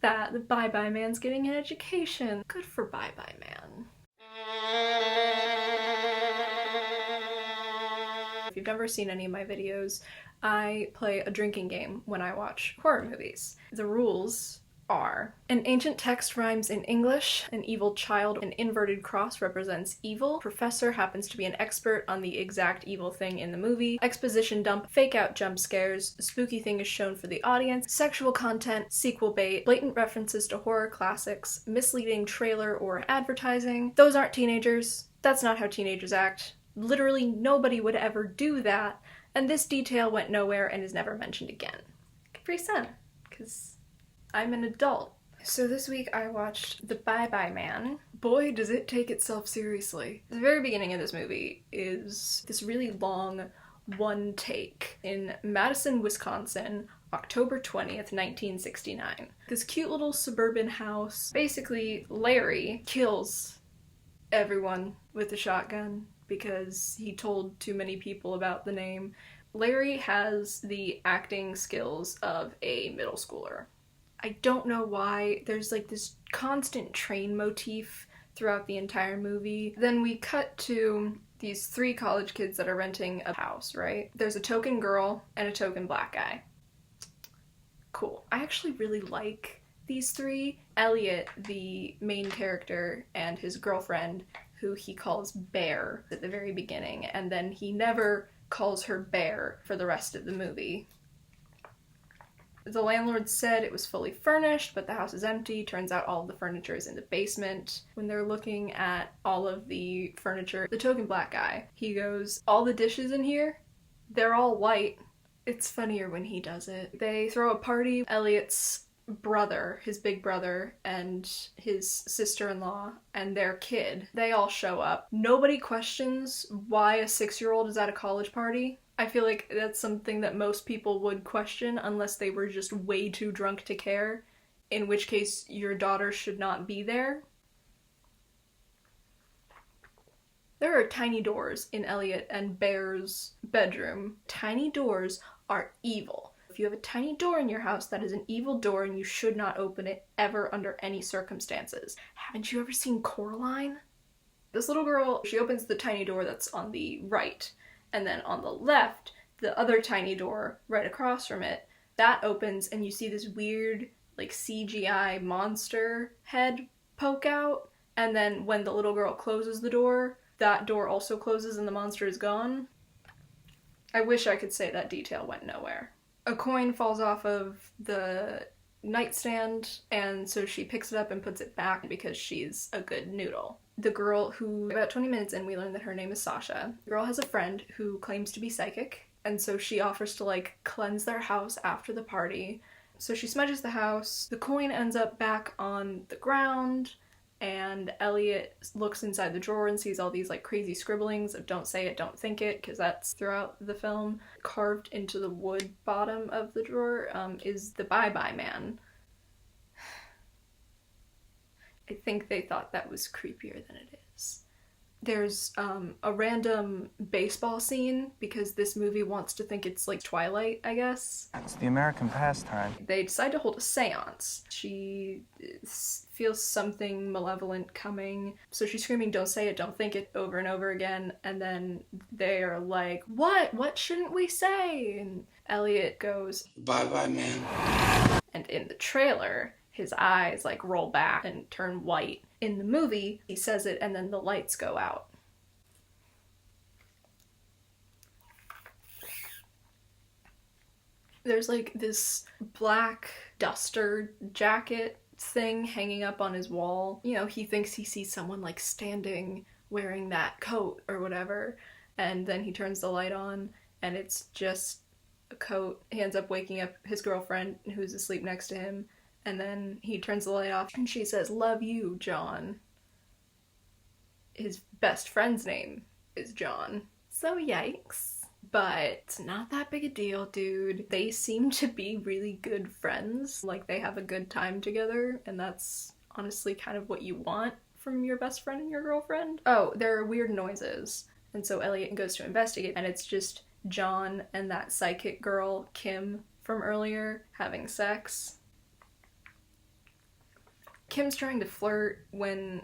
that. The Bye-Bye Man's getting an education. Good for Bye-Bye Man. If you've never seen any of my videos, I play a drinking game when I watch horror movies. The rules are: an ancient text rhymes in English, an evil child, an inverted cross represents evil, professor happens to be an expert on the exact evil thing in the movie, exposition dump, fake out jump scares, a spooky thing is shown for the audience, sexual content, sequel bait, blatant references to horror classics, misleading trailer or advertising. Those aren't teenagers. That's not how teenagers act. Literally nobody would ever do that, and this detail went nowhere and is never mentioned again. Pretty sad, because I'm an adult. So this week I watched The Bye-Bye Man. Boy, does it take itself seriously. The very beginning of this movie is this really long one take in Madison, Wisconsin, October 20th, 1969. This cute little suburban house. Basically, Larry kills everyone with a shotgun because he told too many people about the name. Larry has the acting skills of a middle schooler. I don't know why. There's like this constant train motif throughout the entire movie. Then we cut to these 3 college kids that are renting a house, right? There's a token girl and a token black guy. Cool. I actually really like these 3. Elliot, the main character, and his girlfriend, who he calls Bear at the very beginning, and then he never calls her Bear for the rest of the movie. The landlord said it was fully furnished, but the house is empty. Turns out all of the furniture is in the basement. When they're looking at all of the furniture, the token black guy, he goes, "All the dishes in here, they're all white." It's funnier when he does it. They throw a party. Elliot's brother, his big brother, and his sister-in-law, and their kid, they all show up. Nobody questions why a 6-year-old is at a college party. I feel like that's something that most people would question unless they were just way too drunk to care, in which case your daughter should not be there. There are tiny doors in Elliot and Bear's bedroom. Tiny doors are evil. If you have a tiny door in your house, that is an evil door and you should not open it ever under any circumstances. Haven't you ever seen Coraline? This little girl, she opens the tiny door that's on the right, and then on the left, the other tiny door right across from it, that opens and you see this weird, like, CGI monster head poke out, and then when the little girl closes the door, that door also closes and the monster is gone. I wish I could say that detail went nowhere. A coin falls off of the nightstand, and so she picks it up and puts it back because she's a good noodle. The girl who, about 20 minutes in, we learn that her name is Sasha. The girl has a friend who claims to be psychic, and so she offers to, like, cleanse their house after the party. So she smudges the house. The coin ends up back on the ground, and Elliot looks inside the drawer and sees all these, like, crazy scribblings of "don't say it, don't think it," because that's throughout the film. Carved into the wood bottom of the drawer is the Bye-Bye Man. I think they thought that was creepier than it is. There's a random baseball scene because this movie wants to think it's like Twilight, I guess. It's the American pastime. They decide to hold a seance. She feels something malevolent coming, so she's screaming "don't say it, don't think it" over and over again, and then they are like, What shouldn't we say?" And Elliot goes, "Bye-bye, man." And in the trailer, his eyes like roll back and turn white. In the movie, he says it and then the lights go out. There's like this black duster jacket thing hanging up on his wall. You know, he thinks he sees someone like standing wearing that coat or whatever, and then he turns the light on and it's just a coat. He ends up waking up his girlfriend who's asleep next to him, and then he turns the light off and she says, "Love you, John." His best friend's name is John. So yikes. But it's not that big a deal, dude. They seem to be really good friends. Like, they have a good time together, and that's honestly kind of what you want from your best friend and your girlfriend. Oh, there are weird noises. And so Elliot goes to investigate, and it's just John and that psychic girl, Kim, from earlier, having sex. Kim's trying to flirt when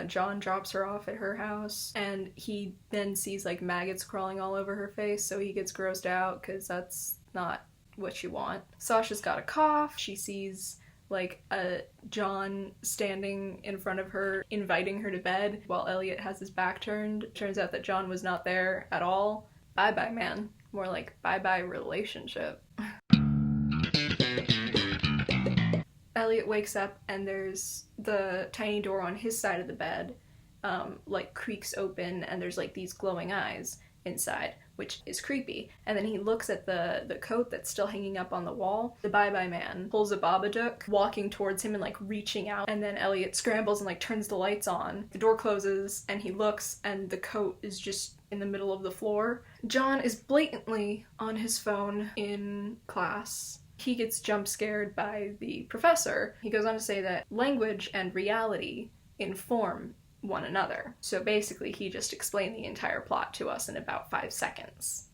John drops her off at her house, and he then sees like maggots crawling all over her face, so he gets grossed out because that's not what you want. Sasha's got a cough. She sees like a John standing in front of her, inviting her to bed while Elliot has his back turned. Turns out that John was not there at all. Bye-bye, man. More like bye-bye relationship. Elliot wakes up and there's the tiny door on his side of the bed, like creaks open, and there's like these glowing eyes inside, which is creepy. And then he looks at the coat that's still hanging up on the wall. The bye-bye man pulls a Babadook, walking towards him and like reaching out, and then Elliot scrambles and like turns the lights on. The door closes and he looks, and the coat is just in the middle of the floor. John is blatantly on his phone in class. He gets jump scared by the professor. He goes on to say that language and reality inform one another. So basically he just explained the entire plot to us in about 5 seconds.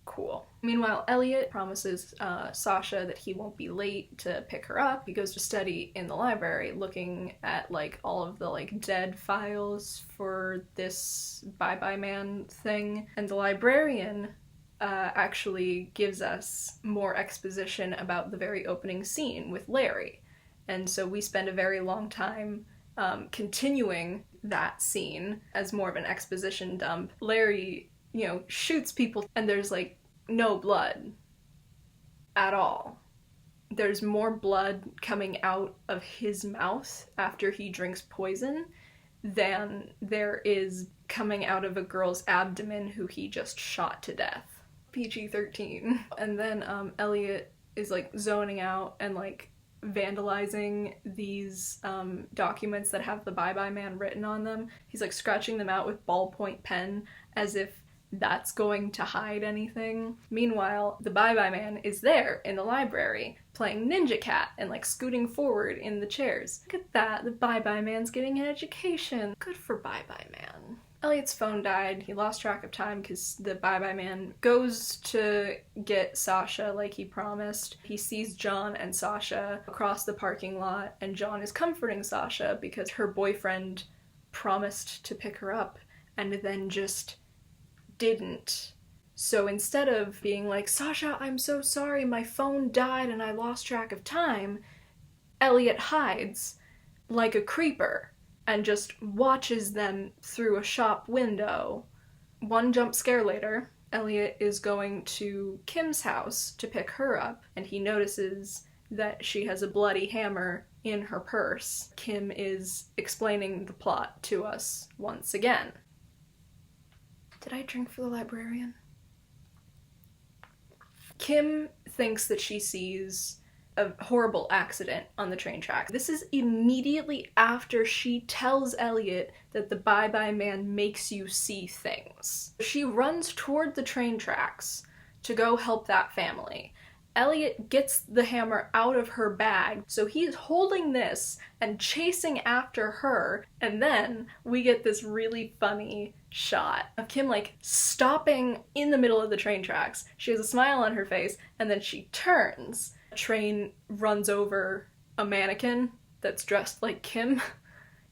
Cool. Meanwhile, Elliot promises Sasha that he won't be late to pick her up. He goes to study in the library, looking at like all of the like dead files for this bye-bye man thing. And the librarian actually gives us more exposition about the very opening scene with Larry. And so we spend a very long time continuing that scene as more of an exposition dump. Larry, you know, shoots people and there's like no blood at all. There's more blood coming out of his mouth after he drinks poison than there is coming out of a girl's abdomen who he just shot to death. PG-13. And then Elliot is like zoning out and like vandalizing these documents that have the bye-bye man written on them. He's like scratching them out with ballpoint pen as if that's going to hide anything. Meanwhile, the bye-bye man is there in the library playing Ninja Cat and like scooting forward in the chairs. Look at that, the bye-bye man's getting an education. Good for bye-bye man. Elliot's phone died. He lost track of time because the bye-bye man goes to get Sasha like he promised. He sees John and Sasha across the parking lot, and John is comforting Sasha because her boyfriend promised to pick her up and then just didn't. So instead of being like, Sasha, I'm so sorry, my phone died and I lost track of time, Elliot hides like a creeper and just watches them through a shop window. One jump scare later, Elliot is going to Kim's house to pick her up, and he notices that she has a bloody hammer in her purse. Kim is explaining the plot to us once again. Did I drink for the librarian? Kim thinks that she sees a horrible accident on the train track. This is immediately after she tells Elliot that the bye-bye man makes you see things. She runs toward the train tracks to go help that family. Elliot gets the hammer out of her bag, so he's holding this and chasing after her, and then we get this really funny shot of Kim like stopping in the middle of the train tracks. She has a smile on her face, and then she turns. A train runs over a mannequin that's dressed like Kim.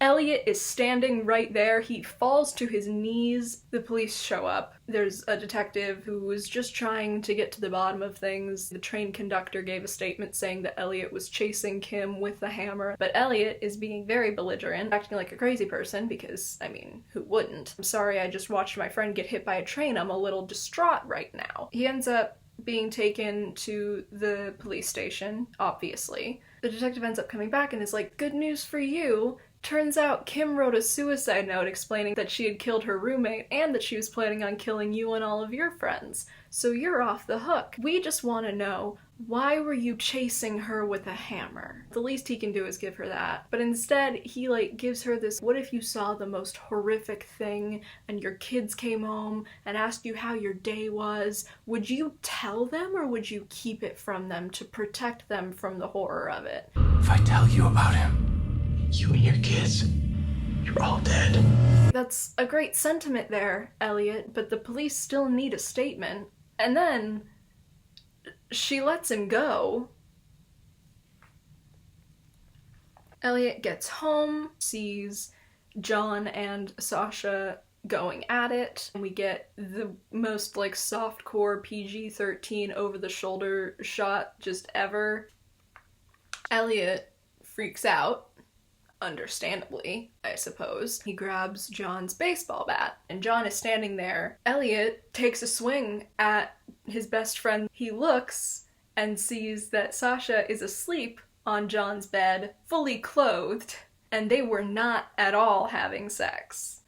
Elliot is standing right there. He falls to his knees. The police show up. There's a detective who was just trying to get to the bottom of things. The train conductor gave a statement saying that Elliot was chasing Kim with the hammer, but Elliot is being very belligerent, acting like a crazy person because, I mean, who wouldn't? I'm sorry, I just watched my friend get hit by a train. I'm a little distraught right now. He ends up being taken to the police station, obviously. The detective ends up coming back and is like, good news for you. Turns out Kim wrote a suicide note explaining that she had killed her roommate and that she was planning on killing you and all of your friends. So you're off the hook. We just want to know, why were you chasing her with a hammer? The least he can do is give her that. But instead, he like gives her this, what if you saw the most horrific thing and your kids came home and asked you how your day was? Would you tell them or would you keep it from them to protect them from the horror of it? If I tell you about him, you and your kids, you're all dead. That's a great sentiment there, Elliot, but the police still need a statement. And then she lets him go. Elliot gets home, sees John and Sasha going at it, and we get the most like softcore PG-13 over-the-shoulder shot just ever. Elliot freaks out, understandably, I suppose. He grabs John's baseball bat, and John is standing there. Elliot takes a swing at his best friend. He looks and sees that Sasha is asleep on John's bed, fully clothed, and they were not at all having sex.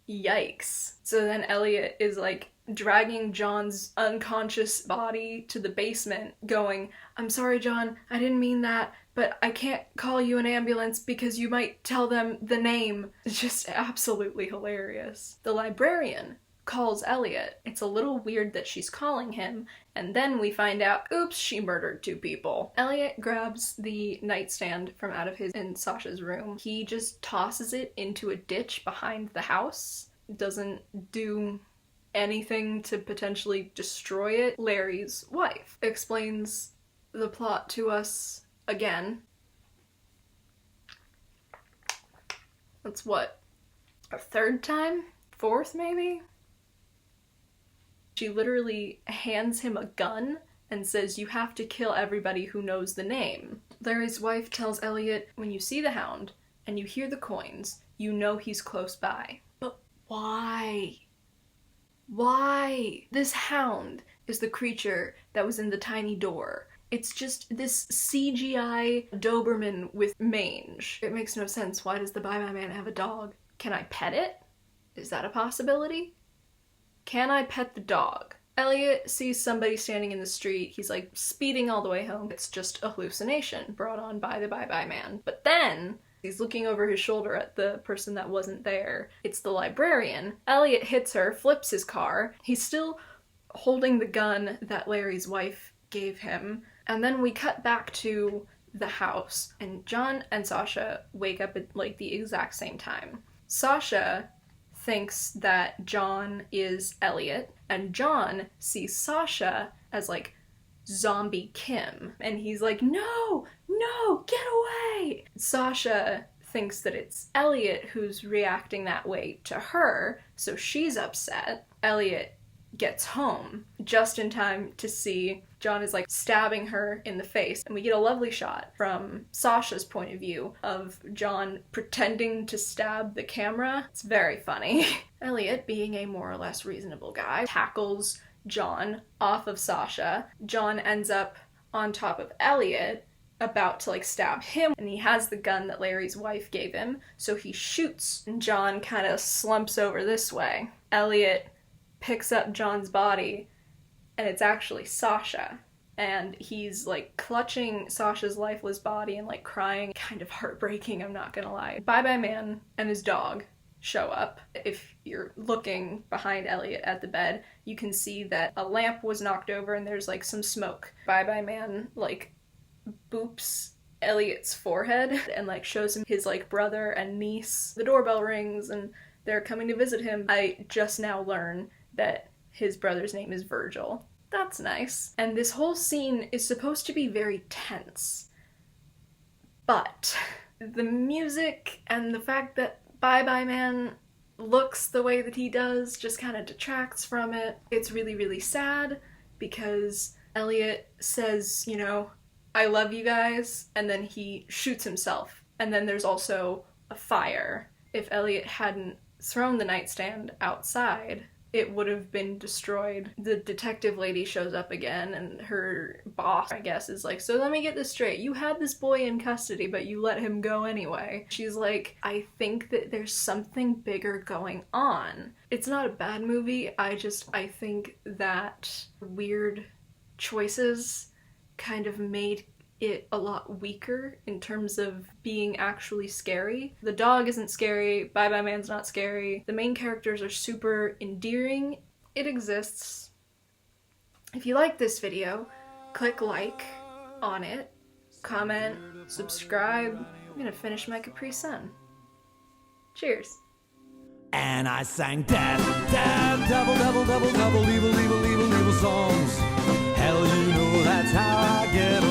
Yikes. So then Elliot is like dragging John's unconscious body to the basement, going, "I'm sorry, John, I didn't mean that, but I can't call you an ambulance because you might tell them the name." It's just absolutely hilarious. The librarian calls Elliot. It's a little weird that she's calling him, and then we find out, oops, she murdered 2 people. Elliot grabs the nightstand from out of his and Sasha's room. He just tosses it into a ditch behind the house. Doesn't do anything to potentially destroy it. Larry's wife explains the plot to us again. That's what, a 3rd time? 4th maybe? She literally hands him a gun and says, "You have to kill everybody who knows the name." Larry's wife tells Elliot, "When you see the hound and you hear the coins, you know he's close by." But why? Why? This hound is the creature that was in the tiny door. It's just this CGI Doberman with mange. It makes no sense. Why does the Bye-Bye Man have a dog? Can I pet it? Is that a possibility? Can I pet the dog? Elliot sees somebody standing in the street. He's like speeding all the way home. It's just a hallucination brought on by the Bye-Bye Man. But then he's looking over his shoulder at the person that wasn't there. It's the librarian. Elliot hits her, flips his car. He's still holding the gun that Larry's wife gave him. And then we cut back to the house, and John and Sasha wake up at like the exact same time. Sasha thinks that John is Elliot, and John sees Sasha as like zombie Kim, and he's like, "No, no, get away!" Sasha thinks that it's Elliot who's reacting that way to her, so she's upset. Elliot gets home just in time to see John is like stabbing her in the face, and we get a lovely shot from Sasha's point of view of John pretending to stab the camera. It's very funny. Elliot, being a more or less reasonable guy, tackles John off of Sasha. John ends up on top of Elliot, about to like stab him, and he has the gun that Larry's wife gave him, so he shoots, and John kind of slumps over this way. Elliot picks up John's body, and it's actually Sasha, and he's like clutching Sasha's lifeless body and like crying. Kind of heartbreaking, I'm not gonna lie. Bye-Bye Man and his dog show up. If you're looking behind Elliot at the bed, you can see that a lamp was knocked over and there's like some smoke. Bye-Bye Man like boops Elliot's forehead and like shows him his like brother and niece. The doorbell rings and they're coming to visit him. I just now learn that his brother's name is Virgil. That's nice. And this whole scene is supposed to be very tense. But the music and the fact that Bye-Bye Man looks the way that he does just kind of detracts from it. It's really, really sad because Elliot says, you know, "I love you guys," and then he shoots himself. And then there's also a fire. If Elliot hadn't thrown the nightstand outside, it would have been destroyed. The detective lady shows up again, and her boss, I guess, is like, "So let me get this straight. You had this boy in custody, but you let him go anyway." She's like, "I think that there's something bigger going on." It's not a bad movie. I think that weird choices kind of made it a lot weaker in terms of being actually scary. The dog isn't scary, Bye-Bye Man's not scary, the main characters are super endearing. It exists. If you like this video, click like on it, comment, subscribe. I'm gonna finish my Capri Sun. Cheers. And I sang dab, dab, double, double, double, double, evil, evil, evil, evil songs. Hell, you know that's how I get